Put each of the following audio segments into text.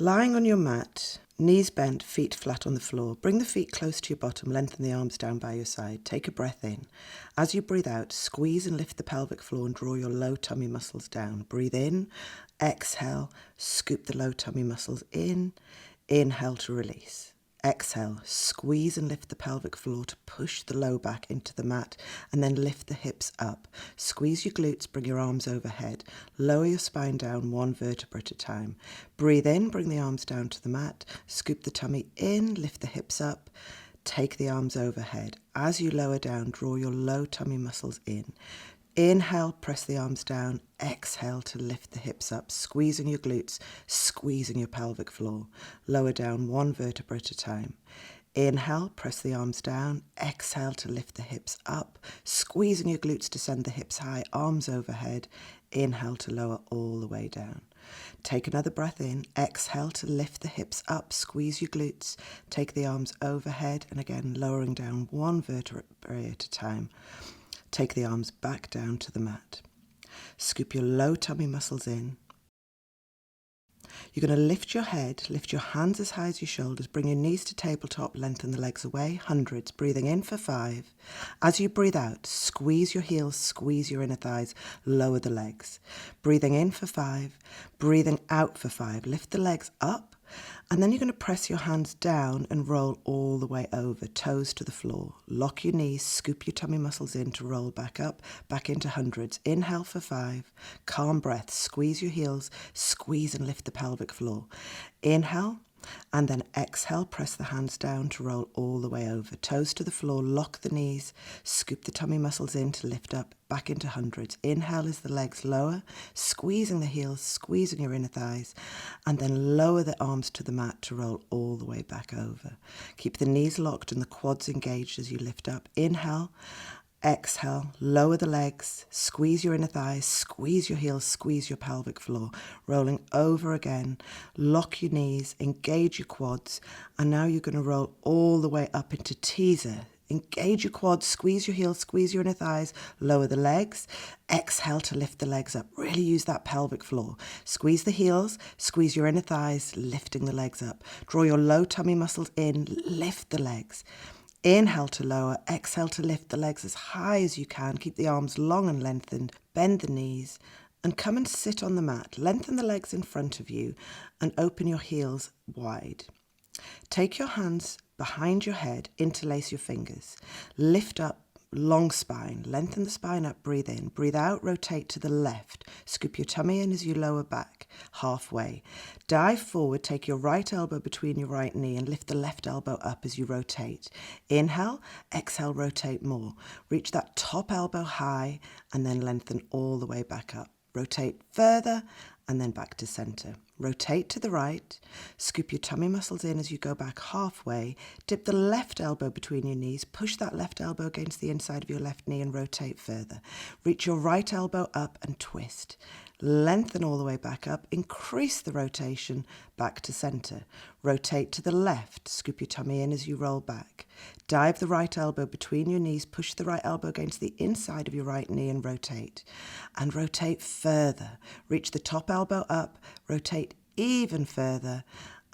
Lying on your mat, knees bent, feet flat on the floor. Bring the feet close to your bottom, lengthen the arms down by your side. Take a breath in. As you breathe out, squeeze and lift the pelvic floor and draw your low tummy muscles down. Breathe in, exhale, scoop the low tummy muscles in. Inhale to release. Exhale, squeeze and lift the pelvic floor to push the low back into the mat and then lift the hips up. Squeeze your glutes, bring your arms overhead. Lower your spine down one vertebra at a time. Breathe in, bring the arms down to the mat. Scoop the tummy in, lift the hips up. Take the arms overhead. As you lower down, draw your low tummy muscles in. Inhale, press the arms down. Exhale to lift the hips up, squeezing your glutes, squeezing your pelvic floor. Lower down one vertebra at a time. Inhale, press the arms down. Exhale to lift the hips up, squeezing your glutes to send the hips high, arms overhead. Inhale to lower all the way down. Take another breath in. Exhale to lift the hips up, squeeze your glutes. Take the arms overhead and again lowering down one vertebra at a time. Take the arms back down to the mat. Scoop your low tummy muscles in. You're going to lift your head, lift your hands as high as your shoulders, bring your knees to tabletop, lengthen the legs away, hundreds, breathing in for 5. As you breathe out, squeeze your heels, squeeze your inner thighs, lower the legs. Breathing in for 5, breathing out for 5. Lift the legs up, and then you're going to press your hands down and roll all the way over, toes to the floor. Lock your knees, scoop your tummy muscles in to roll back up, back into hundreds. Inhale for 5, calm breath, squeeze your heels, squeeze and lift the pelvic floor. Inhale, and then exhale, press the hands down to roll all the way over. Toes to the floor, lock the knees, scoop the tummy muscles in to lift up, back into hundreds. Inhale as the legs lower, squeezing the heels, squeezing your inner thighs, and then lower the arms to the mat to roll all the way back over. Keep the knees locked and the quads engaged as you lift up. Inhale. Exhale, lower the legs, squeeze your inner thighs, squeeze your heels, squeeze your pelvic floor, rolling over again. Lock your knees, engage your quads, and now you're going to roll all the way up into teaser. Engage your quads, squeeze your heels, squeeze your inner thighs, lower the legs. Exhale to lift the legs up. Really use that pelvic floor. Squeeze the heels, squeeze your inner thighs, lifting the legs up. Draw your low tummy muscles in, lift the legs. Inhale to lower, exhale to lift the legs as high as you can. Keep the arms long and lengthened, bend the knees, and come and sit on the mat. Lengthen the legs in front of you and open your heels wide. Take your hands behind your head, interlace your fingers. Lift up, long spine, lengthen the spine up, breathe in. Breathe out, rotate to the left. Scoop your tummy in as you lower back, halfway. Dive forward, take your right elbow between your right knee and lift the left elbow up as you rotate. Inhale, exhale, rotate more. Reach that top elbow high and then lengthen all the way back up. Rotate further and then back to center. Rotate to the right, scoop your tummy muscles in as you go back halfway, dip the left elbow between your knees, push that left elbow against the inside of your left knee and rotate further. Reach your right elbow up and twist. Lengthen all the way back up, increase the rotation back to center. Rotate to the left, scoop your tummy in as you roll back. Dive the right elbow between your knees, push the right elbow against the inside of your right knee and rotate. And rotate further. Reach the top elbow up, rotate even further,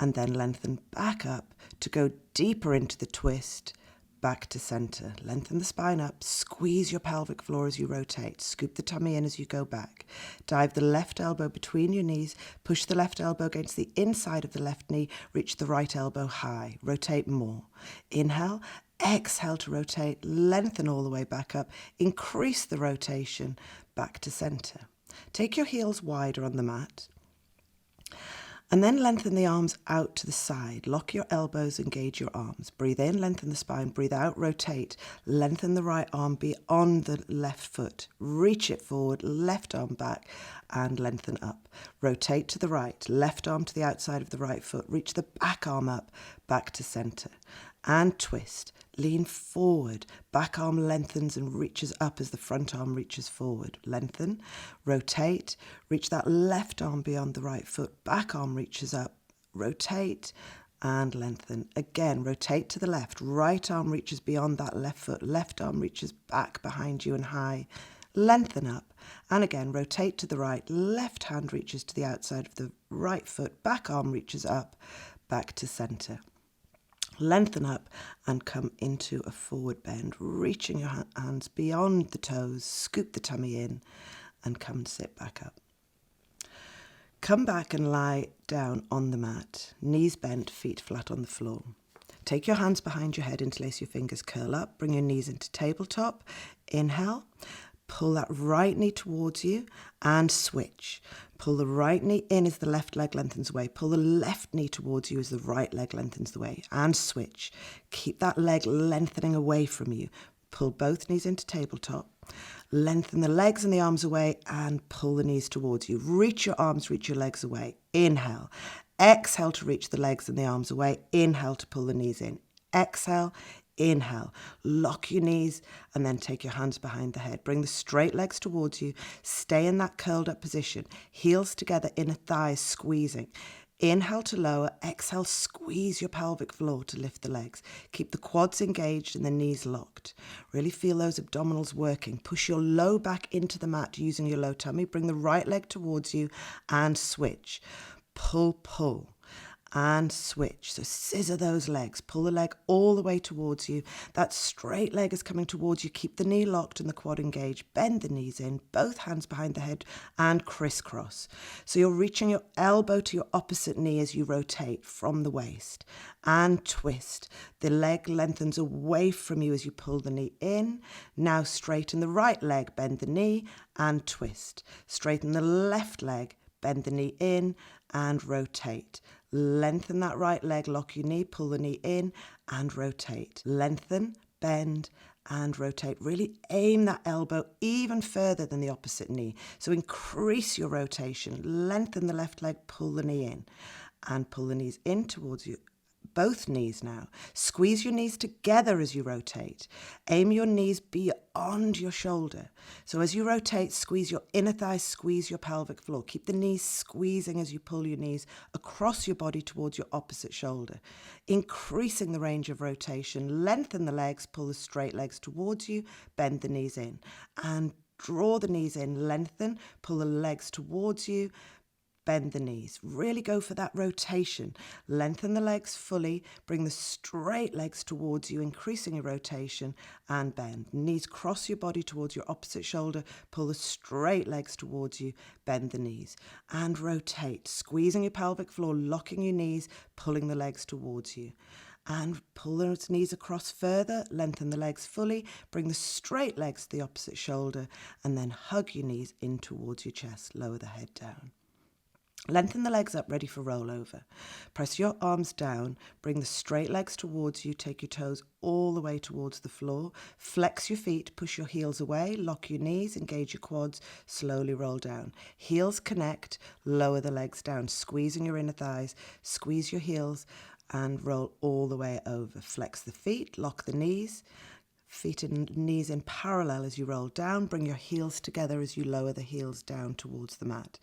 and then lengthen back up to go deeper into the twist. Back to center. Lengthen the spine up. Squeeze your pelvic floor as you rotate. Scoop the tummy in as you go back. Dive the left elbow between your knees. Push the left elbow against the inside of the left knee. Reach the right elbow high. Rotate more. Inhale. Exhale to rotate. Lengthen all the way back up. Increase the rotation. Back to center. Take your heels wider on the mat. And then lengthen the arms out to the side. Lock your elbows, engage your arms. Breathe in, lengthen the spine. Breathe out, rotate. Lengthen the right arm beyond the left foot. Reach it forward, left arm back, and lengthen up. Rotate to the right, left arm to the outside of the right foot. Reach the back arm up, back to center. And twist. Lean forward. Back arm lengthens and reaches up as the front arm reaches forward. Lengthen, rotate, reach that left arm beyond the right foot. Back arm reaches up, rotate and lengthen. Again, rotate to the left. Right arm reaches beyond that left foot. Left arm reaches back behind you and high. lengthen up, and again rotate to the right. Left hand reaches to the outside of the right foot, back arm reaches up, back to center. Lengthen up and come into a forward bend, reaching your hands beyond the toes, scoop the tummy in and come and sit back up. Come back and lie down on the mat, knees bent, feet flat on the floor. Take your hands behind your head, interlace your fingers, curl up, bring your knees into tabletop. Inhale, pull that right knee towards you and switch. Pull the right knee in as the left leg lengthens away. Pull the left knee towards you as the right leg lengthens the way and switch. Keep that leg lengthening away from you. Pull both knees into tabletop. Lengthen the legs and the arms away and pull the knees towards you. Reach your arms, reach your legs away. Inhale. Exhale to reach the legs and the arms away. Inhale to pull the knees in. Exhale. Inhale, lock your knees and then take your hands behind the head. Bring the straight legs towards you. Stay in that curled up position. Heels together, inner thighs squeezing. Inhale to lower, exhale, squeeze your pelvic floor to lift the legs. Keep the quads engaged and the knees locked. Really feel those abdominals working. Push your low back into the mat using your low tummy. Bring the right leg towards you and switch. Pull, pull. And switch. So scissor those legs. Pull the leg all the way towards you. That straight leg is coming towards you. Keep the knee locked and the quad engaged. Bend the knees in, both hands behind the head and crisscross. So you're reaching your elbow to your opposite knee as you rotate from the waist and twist. The leg lengthens away from you as you pull the knee in. Now straighten the right leg, bend the knee and twist. Straighten the left leg, bend the knee in and rotate. Lengthen that right leg, lock your knee, pull the knee in and rotate. Lengthen, bend and rotate. Really aim that elbow even further than the opposite knee. So increase your rotation. Lengthen the left leg, pull the knee in and pull the knees in towards you. Both knees now. Squeeze your knees together as you rotate. Aim your knees beyond your shoulder. So as you rotate, squeeze your inner thighs, squeeze your pelvic floor. Keep the knees squeezing as you pull your knees across your body towards your opposite shoulder. Increasing the range of rotation. Lengthen the legs, pull the straight legs towards you, bend the knees in. And draw the knees in, lengthen, pull the legs towards you, bend the knees. Really go for that rotation. Lengthen the legs fully. Bring the straight legs towards you, increasing your rotation and bend. Knees cross your body towards your opposite shoulder. Pull the straight legs towards you, bend the knees and rotate. Squeezing your pelvic floor, locking your knees, pulling the legs towards you. And pull those knees across further, lengthen the legs fully, bring the straight legs to the opposite shoulder and then hug your knees in towards your chest, lower the head down. Lengthen the legs up, ready for rollover. Press your arms down, bring the straight legs towards you, take your toes all the way towards the floor. Flex your feet, push your heels away, lock your knees, engage your quads, slowly roll down. Heels connect, lower the legs down, squeezing your inner thighs, squeeze your heels and roll all the way over. Flex the feet, lock the knees. Feet and knees in parallel as you roll down. Bring your heels together as you lower the heels down towards the mat.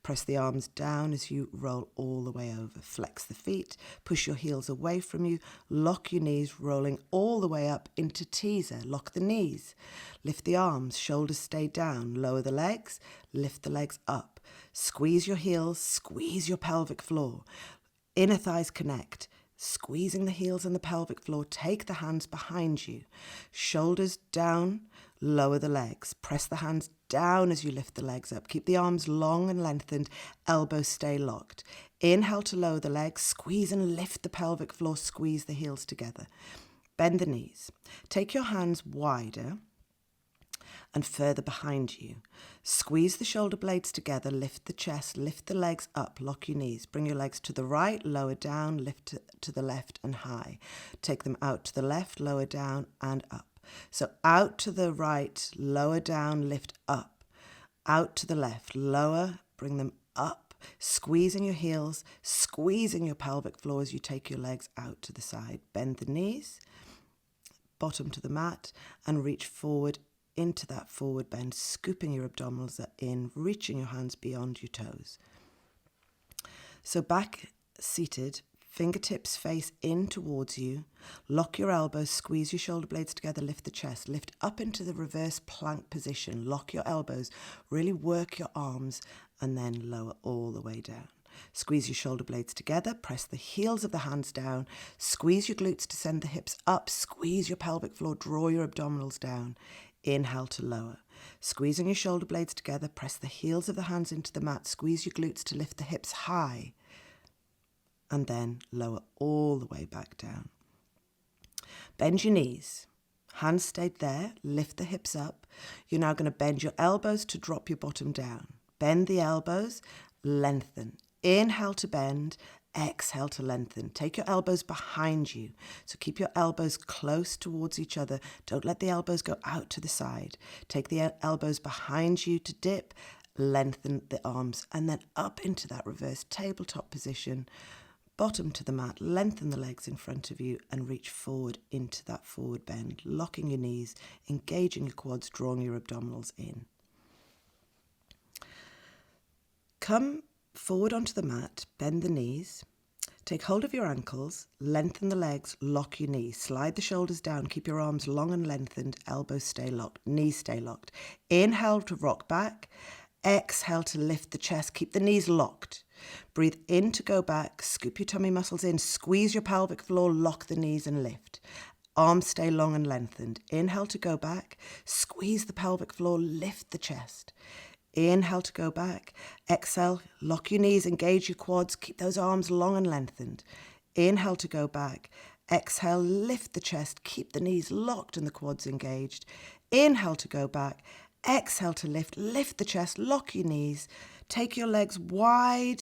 Press the arms down as you roll all the way over. Flex the feet, push your heels away from you, lock your knees, rolling all the way up into teaser. Lock the knees, lift the arms, shoulders stay down, lower the legs, lift the legs up. Squeeze your heels, squeeze your pelvic floor. Inner thighs connect. Squeezing the heels and the pelvic floor, take the hands behind you. Shoulders down, lower the legs. Press the hands down as you lift the legs up. Keep the arms long and lengthened, elbows stay locked. Inhale to lower the legs, squeeze and lift the pelvic floor, squeeze the heels together. Bend the knees. Take your hands wider and further behind you. Squeeze the shoulder blades together, lift the chest, lift the legs up, lock your knees. Bring your legs to the right, lower down, lift to the left and high. Take them out to the left, lower down and up. So out to the right, lower down, lift up. Out to the left, lower, bring them up. Squeezing your heels, squeezing your pelvic floor as you take your legs out to the side. Bend the knees, bottom to the mat and reach forward into that forward bend, scooping your abdominals in, reaching your hands beyond your toes. So back seated, Fingertips face in towards you. Lock your elbows, squeeze your shoulder blades together, lift the chest. Lift up into the reverse plank position. Lock your elbows, really work your arms, and then lower all the way down. Squeeze your shoulder blades together, press the heels of the hands down, squeeze your glutes to send the hips up, squeeze your pelvic floor, draw your abdominals down. Inhale to lower. Squeezing your shoulder blades together, press the heels of the hands into the mat, squeeze your glutes to lift the hips high, and then lower all the way back down. Bend your knees. Hands stayed there, lift the hips up. You're now going to bend your elbows to drop your bottom down. Bend the elbows, lengthen. Inhale to bend, exhale to lengthen. Take your elbows behind you. So keep your elbows close towards each other. Don't let the elbows go out to the side. Take the elbows behind you to dip, lengthen the arms, and then up into that reverse tabletop position. Bottom to the mat, lengthen the legs in front of you and reach forward into that forward bend, locking your knees, engaging your quads, drawing your abdominals in. Come forward onto the mat, bend the knees, take hold of your ankles, lengthen the legs, lock your knees, slide the shoulders down, keep your arms long and lengthened, elbows stay locked, knees stay locked. Inhale to rock back, exhale to lift the chest, keep the knees locked. Breathe in to go back, scoop your tummy muscles in, squeeze your pelvic floor, lock the knees and lift. Arms stay long and lengthened. Inhale to go back, squeeze the pelvic floor, lift the chest. Inhale to go back. Exhale, lock your knees, engage your quads, keep those arms long and lengthened. Inhale to go back. Exhale, lift the chest, keep the knees locked and the quads engaged. Inhale to go back. Exhale to lift the chest, lock your knees. Take your legs wide